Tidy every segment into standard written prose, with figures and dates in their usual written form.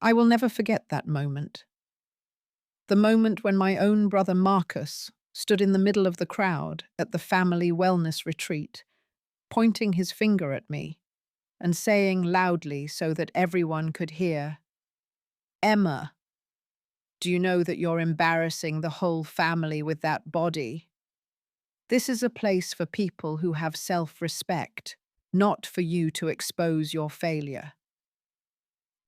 I will never forget that moment. The moment when my own brother Marcus stood in the middle of the crowd at the family wellness retreat, pointing his finger at me and saying loudly so that everyone could hear, "Emma, do you know that you're embarrassing the whole family with that body? This is a place for people who have self-respect, not for you to expose your failure."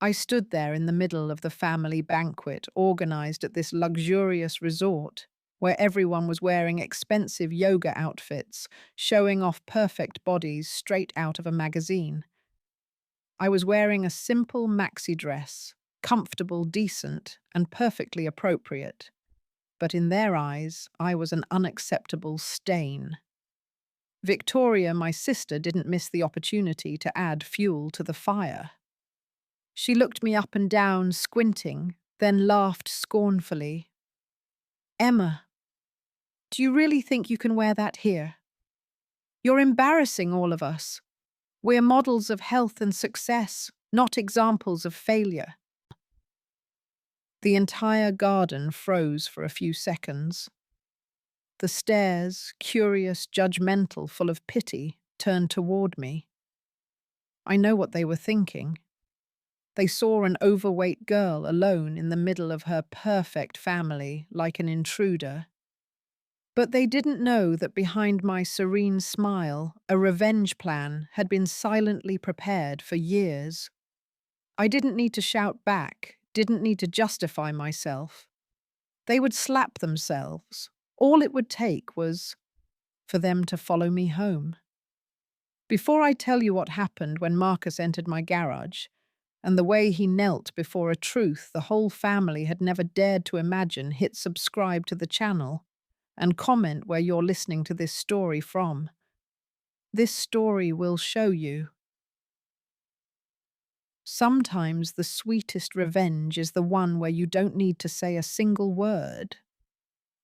I stood there in the middle of the family banquet organized at this luxurious resort, where everyone was wearing expensive yoga outfits, showing off perfect bodies straight out of a magazine. I was wearing a simple maxi dress, comfortable, decent, and perfectly appropriate. But in their eyes, I was an unacceptable stain. Victoria, my sister, didn't miss the opportunity to add fuel to the fire. She looked me up and down, squinting, then laughed scornfully. "Emma, do you really think you can wear that here? You're embarrassing all of us. We're models of health and success, not examples of failure." The entire garden froze for a few seconds. The stares, curious, judgmental, full of pity, turned toward me. I know what they were thinking. They saw an overweight girl alone in the middle of her perfect family, like an intruder. But they didn't know that behind my serene smile, a revenge plan had been silently prepared for years. I didn't need to shout back, didn't need to justify myself. They would slap themselves. All it would take was for them to follow me home. Before I tell you what happened when Marcus entered my garage, and the way he knelt before a truth the whole family had never dared to imagine, hit subscribe to the channel and comment where you're listening to this story from. This story will show you. Sometimes the sweetest revenge is the one where you don't need to say a single word.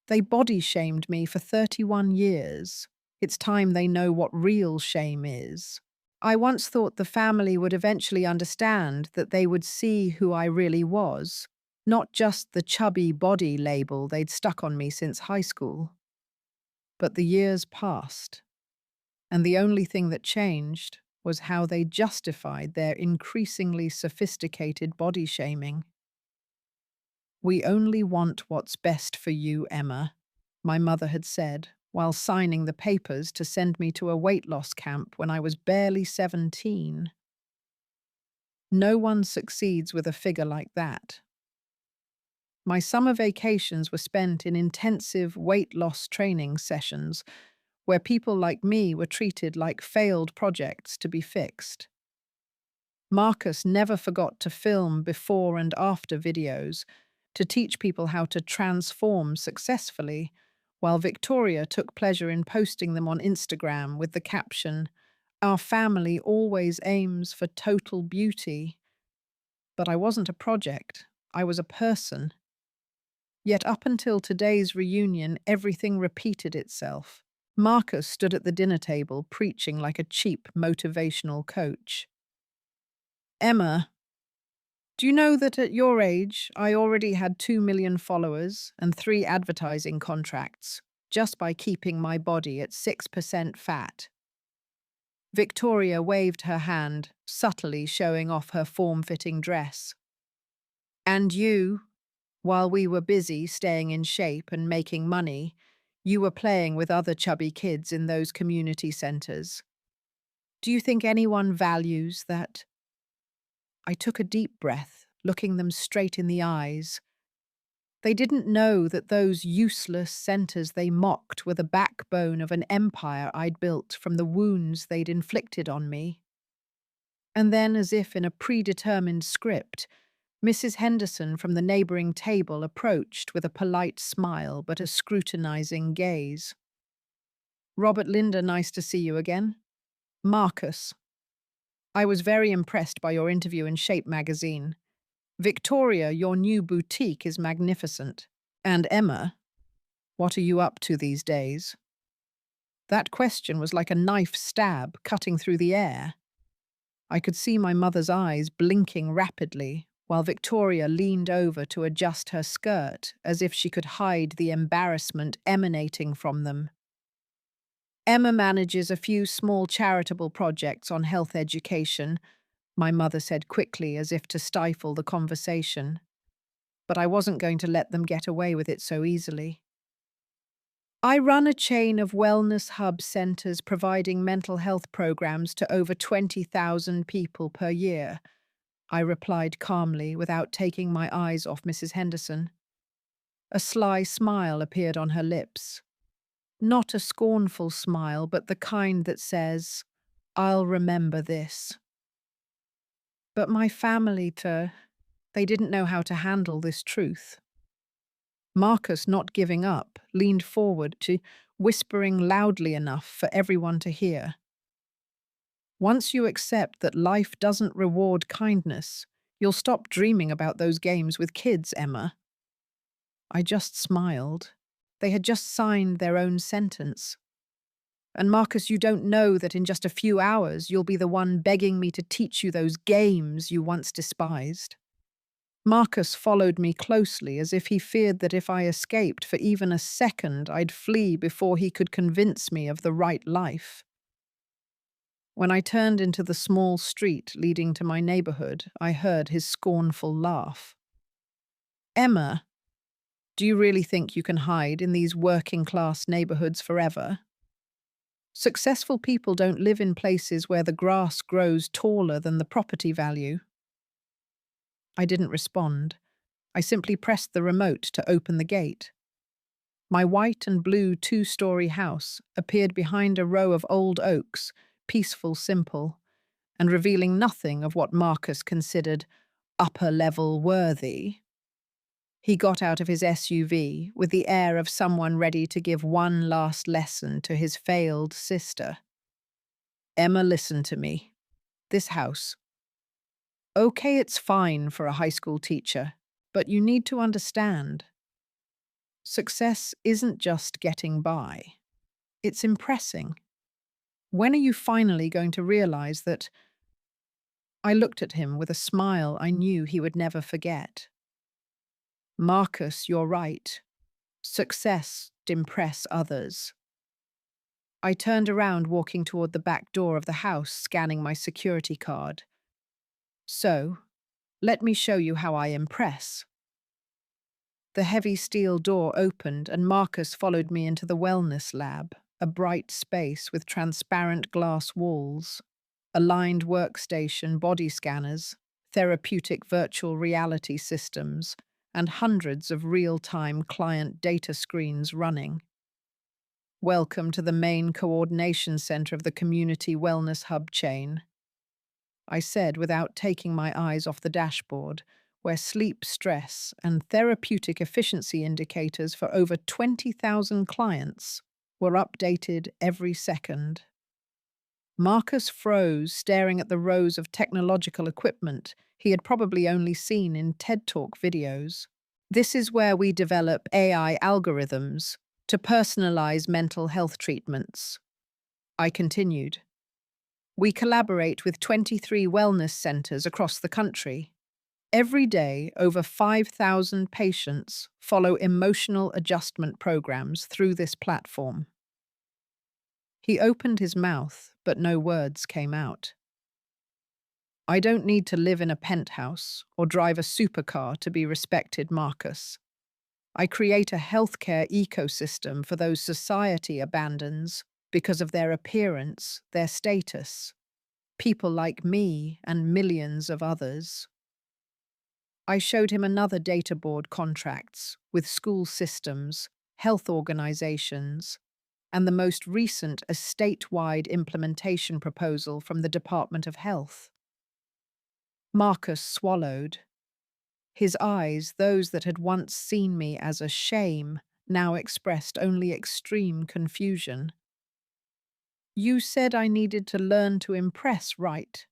They body shamed me for 31 years. It's time they know what real shame is. I once thought the family would eventually understand that they would see who I really was, not just the chubby body label they'd stuck on me since high school. But the years passed, and the only thing that changed was how they justified their increasingly sophisticated body shaming. "We only want what's best for you, Emma," my mother had said, while signing the papers to send me to a weight loss camp when I was barely 17. No one succeeds with a figure like that. My summer vacations were spent in intensive weight loss training sessions where people like me were treated like failed projects to be fixed. Marcus never forgot to film before and after videos to teach people how to transform successfully, while Victoria took pleasure in posting them on Instagram with the caption, "Our family always aims for total beauty." But I wasn't a project, I was a person. Yet up until today's reunion, everything repeated itself. Marcus stood at the dinner table preaching like a cheap motivational coach. "Emma, do you know that at your age, I already had 2 million followers and 3 advertising contracts just by keeping my body at 6% fat?" Victoria waved her hand, subtly showing off her form-fitting dress. "And you, while we were busy staying in shape and making money, you were playing with other chubby kids in those community centers. Do you think anyone values that?" I took a deep breath, looking them straight in the eyes. They didn't know that those useless centers they mocked were the backbone of an empire I'd built from the wounds they'd inflicted on me. And then, as if in a predetermined script, Mrs. Henderson from the neighboring table approached with a polite smile but a scrutinizing gaze. "Robert, Linda, nice to see you again. Marcus, I was very impressed by your interview in Shape magazine. Victoria, your new boutique is magnificent. And Emma, what are you up to these days?" That question was like a knife stab cutting through the air. I could see my mother's eyes blinking rapidly, while Victoria leaned over to adjust her skirt as if she could hide the embarrassment emanating from them. Emma manages a few small charitable projects on health education, my mother said quickly as if to stifle the conversation. But I wasn't going to let them get away with it so easily. I run a chain of wellness hub centers providing mental health programs to over 20,000 people per year, I replied calmly without taking my eyes off Mrs. Henderson. A sly smile appeared on her lips. Not a scornful smile, but the kind that says, "I'll remember this." But my family, they didn't know how to handle this truth. Marcus, not giving up, leaned forward whispering loudly enough for everyone to hear. Once you accept that life doesn't reward kindness, you'll stop dreaming about those games with kids, Emma. I just smiled. They had just signed their own sentence. And Marcus, you don't know that in just a few hours you'll be the one begging me to teach you those games you once despised. Marcus followed me closely as if he feared that if I escaped for even a second, I'd flee before he could convince me of the right life. When I turned into the small street leading to my neighborhood, I heard his scornful laugh. Emma, do you really think you can hide in these working-class neighborhoods forever? Successful people don't live in places where the grass grows taller than the property value. I didn't respond. I simply pressed the remote to open the gate. My white and blue two-story house appeared behind a row of old oaks, peaceful, simple, and revealing nothing of what Marcus considered upper-level worthy. He got out of his SUV with the air of someone ready to give one last lesson to his failed sister. Emma, listen to me. This house. Okay, it's fine for a high school teacher, but you need to understand. Success isn't just getting by. It's impressing. When are you finally going to realize that? I looked at him with a smile I knew he would never forget. Marcus, you're right. Success impress others. I turned around, walking toward the back door of the house, scanning my security card. So, let me show you how I impress. The heavy steel door opened and Marcus followed me into the wellness lab, a bright space with transparent glass walls, a lined workstation, body scanners, therapeutic virtual reality systems, and hundreds of real-time client data screens running. Welcome to the main coordination center of the Community Wellness Hub chain, I said without taking my eyes off the dashboard, where sleep, stress, and therapeutic efficiency indicators for over 20,000 clients were updated every second. Marcus froze, staring at the rows of technological equipment he had probably only seen in TED Talk videos. This is where we develop AI algorithms to personalize mental health treatments. I continued. We collaborate with 23 wellness centers across the country. Every day, over 5,000 patients follow emotional adjustment programs through this platform. He opened his mouth, but no words came out. I don't need to live in a penthouse or drive a supercar to be respected, Marcus. I create a healthcare ecosystem for those society abandons because of their appearance, their status, people like me and millions of others. I showed him another data board contracts with school systems, health organizations, and the most recent a statewide implementation proposal from the Department of Health. Marcus swallowed. His eyes, those that had once seen me as a shame, now expressed only extreme confusion. You said I needed to learn to impress, right?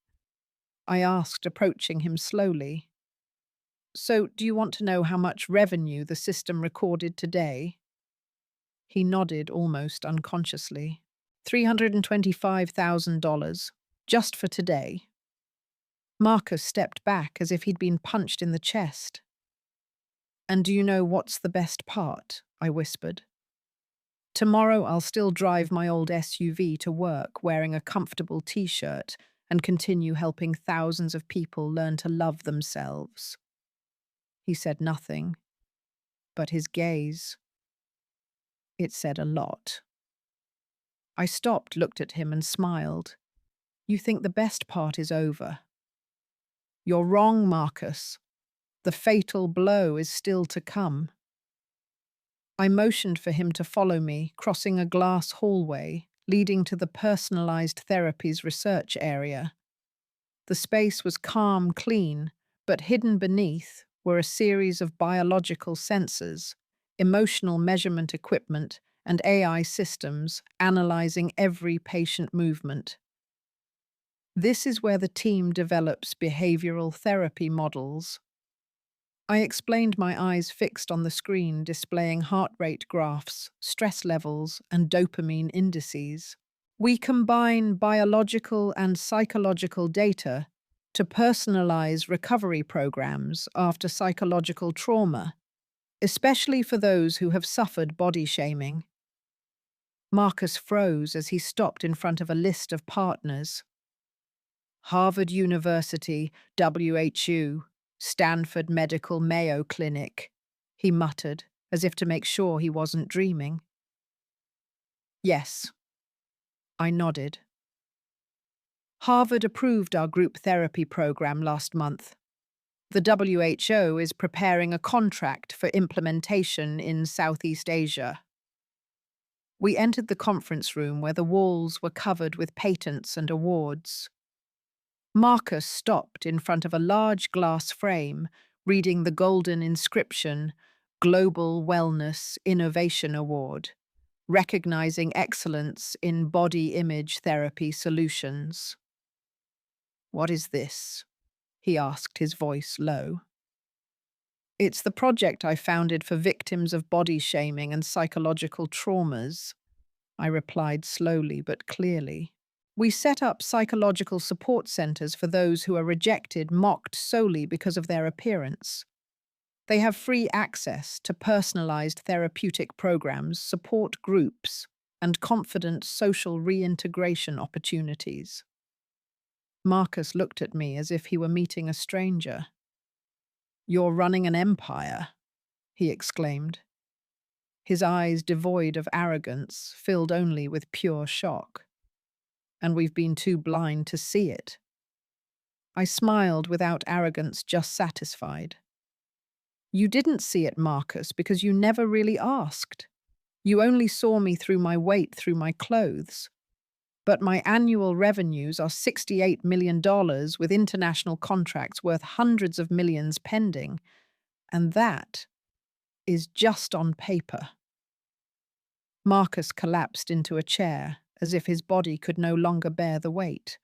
I asked, approaching him slowly. So, do you want to know how much revenue the system recorded today? He nodded almost unconsciously. $325,000, just for today. Marcus stepped back as if he'd been punched in the chest. "And do you know what's the best part?" I whispered. "Tomorrow I'll still drive my old SUV to work wearing a comfortable t-shirt and continue helping thousands of people learn to love themselves." He said nothing, but his gaze, it said a lot. I stopped, looked at him and smiled. "You think the best part is over? You're wrong, Marcus. The fatal blow is still to come." I motioned for him to follow me, crossing a glass hallway leading to the personalized therapies research area. The space was calm, clean, but hidden beneath were a series of biological sensors, emotional measurement equipment, and AI systems analyzing every patient movement. This is where the team develops behavioral therapy models. I explained, my eyes fixed on the screen displaying heart rate graphs, stress levels, and dopamine indices. We combine biological and psychological data to personalize recovery programs after psychological trauma, especially for those who have suffered body shaming. Marcus froze as he stopped in front of a list of partners. Harvard University, WHO, Stanford Medical Mayo Clinic, he muttered, as if to make sure he wasn't dreaming. Yes. I nodded. Harvard approved our group therapy program last month. The WHO is preparing a contract for implementation in Southeast Asia. We entered the conference room where the walls were covered with patents and awards. Marcus stopped in front of a large glass frame, reading the golden inscription, Global Wellness Innovation Award, recognizing excellence in body image therapy solutions. "What is this?" he asked, his voice low. "It's the project I founded for victims of body shaming and psychological traumas," I replied slowly but clearly. "We set up psychological support centers for those who are rejected, mocked solely because of their appearance. They have free access to personalized therapeutic programs, support groups, and confident social reintegration opportunities." Marcus looked at me as if he were meeting a stranger. "You're running an empire," he exclaimed. His eyes, devoid of arrogance, filled only with pure shock. "And we've been too blind to see it." I smiled without arrogance, just satisfied. "You didn't see it, Marcus, because you never really asked. You only saw me through my weight, through my clothes. But my annual revenues are $68 million with international contracts worth hundreds of millions pending. And that is just on paper." Marcus collapsed into a chair, as if his body could no longer bear the weight.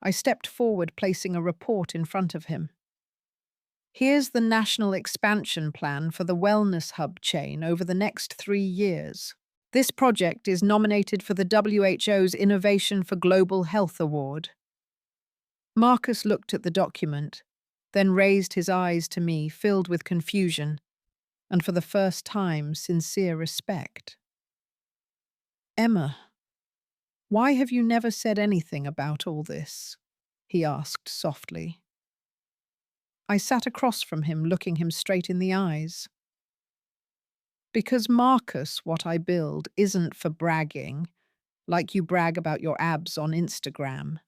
I stepped forward, placing a report in front of him. "Here's the national expansion plan for the Wellness Hub chain over the next 3 years. This project is nominated for the WHO's Innovation for Global Health Award." Marcus looked at the document, then raised his eyes to me, filled with confusion, and for the first time, sincere respect. "Emma, why have you never said anything about all this?" he asked softly. I sat across from him, looking him straight in the eyes. "Because, Marcus, what I build isn't for bragging, like you brag about your abs on Instagram.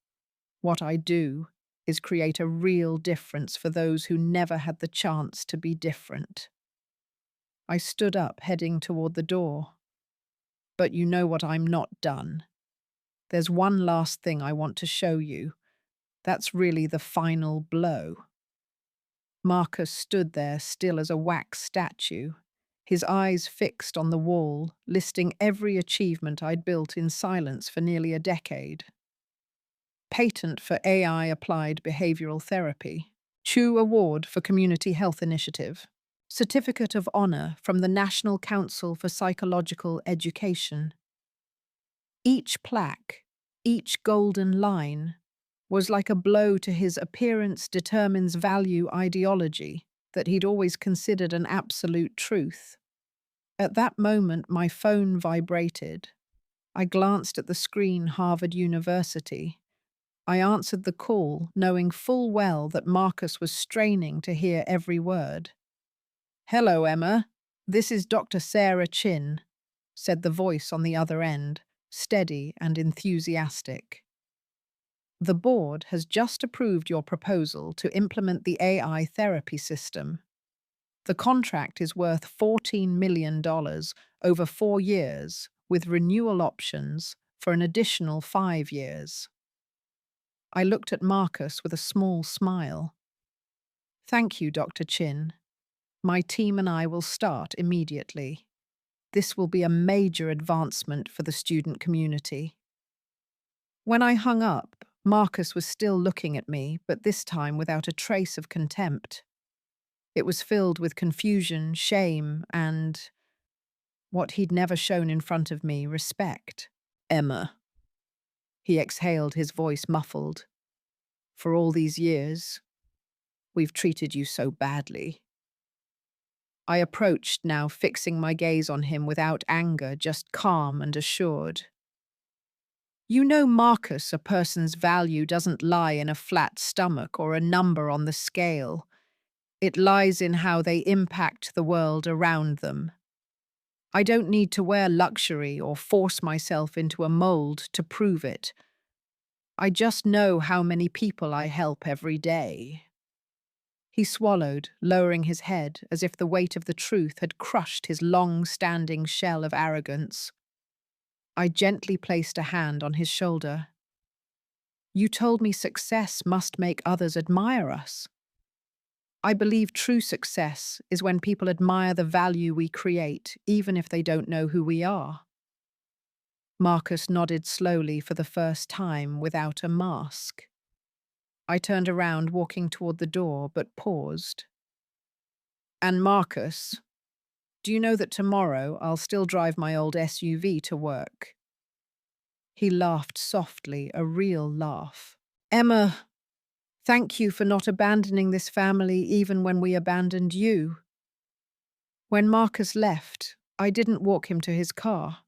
What I do is create a real difference for those who never had the chance to be different." I stood up, heading toward the door. "But you know what, I'm not done. There's one last thing I want to show you. That's really the final blow." Marcus stood there, still as a wax statue, his eyes fixed on the wall, listing every achievement I'd built in silence for nearly a decade. Patent for AI-applied behavioral therapy, Chu Award for Community Health Initiative, Certificate of Honor from the National Council for Psychological Education. Each plaque, each golden line, was like a blow to his appearance determines value ideology that he'd always considered an absolute truth. At that moment, my phone vibrated. I glanced at the screen, Harvard University. I answered the call, knowing full well that Marcus was straining to hear every word. "Hello, Emma. This is Dr. Sarah Chin," said the voice on the other end, steady and enthusiastic. "The board has just approved your proposal to implement the AI therapy system. The contract is worth $14 million over 4 years, with renewal options for an additional 5 years. I looked at Marcus with a small smile. "Thank you, Dr. Chin. My team and I will start immediately. This will be a major advancement for the student community." When I hung up, Marcus was still looking at me, but this time without a trace of contempt. It was filled with confusion, shame, and, what he'd never shown in front of me, respect. "Emma." He exhaled, his voice muffled. "For all these years, we've treated you so badly." I approached, now fixing my gaze on him without anger, just calm and assured. "You know, Marcus, a person's value doesn't lie in a flat stomach or a number on the scale. It lies in how they impact the world around them. I don't need to wear luxury or force myself into a mold to prove it. I just know how many people I help every day." He swallowed, lowering his head as if the weight of the truth had crushed his long-standing shell of arrogance. I gently placed a hand on his shoulder. "You told me success must make others admire us. I believe true success is when people admire the value we create, even if they don't know who we are." Marcus nodded slowly for the first time without a mask. I turned around, walking toward the door, but paused. "And Marcus, do you know that tomorrow I'll still drive my old SUV to work?" He laughed softly, a real laugh. "Emma, thank you for not abandoning this family even when we abandoned you." When Marcus left, I didn't walk him to his car.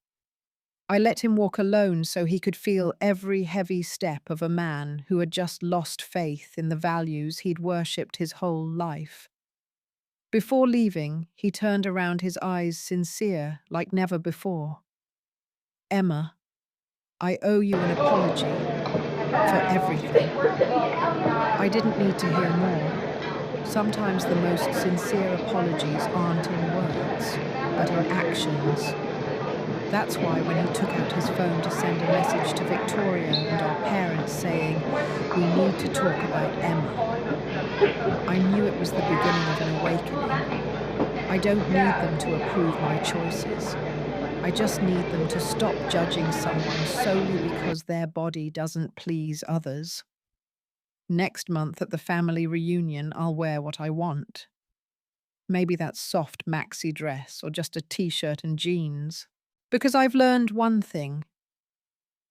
I let him walk alone so he could feel every heavy step of a man who had just lost faith in the values he'd worshipped his whole life. Before leaving, he turned around, his eyes sincere like never before. "Emma, I owe you an apology for everything." I didn't need to hear more. Sometimes the most sincere apologies aren't in words, but in actions. That's why when he took out his phone to send a message to Victoria and our parents saying, "We need to talk about Emma," I knew it was the beginning of an awakening. I don't need them to approve my choices. I just need them to stop judging someone solely because their body doesn't please others. Next month at the family reunion, I'll wear what I want. Maybe that soft maxi dress or just a t-shirt and jeans. Because I've learned one thing.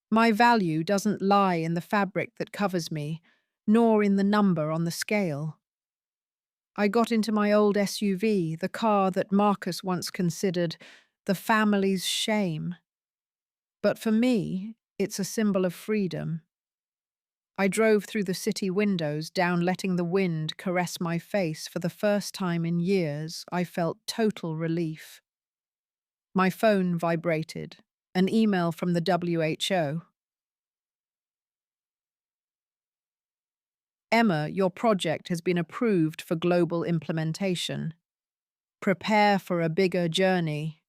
My value doesn't lie in the fabric that covers me, nor in the number on the scale. I got into my old SUV, the car that Marcus once considered the family's shame. But for me, it's a symbol of freedom. I drove through the city windows down, letting the wind caress my face. For the first time in years, I felt total relief. My phone vibrated. An email from the WHO. "Emma, your project has been approved for global implementation. Prepare for a bigger journey."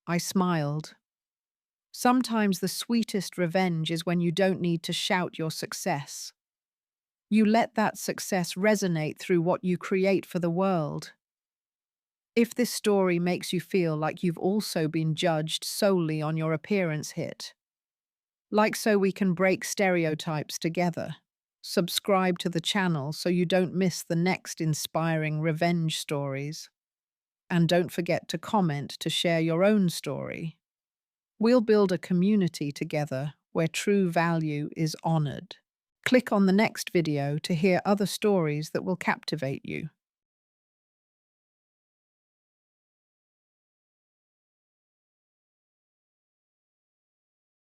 I smiled. Sometimes the sweetest revenge is when you don't need to shout your success. You let that success resonate through what you create for the world. If this story makes you feel like you've also been judged solely on your appearance, hit like so we can break stereotypes together. Subscribe to the channel so you don't miss the next inspiring revenge stories. And don't forget to comment to share your own story. We'll build a community together where true value is honored. Click on the next video to hear other stories that will captivate you.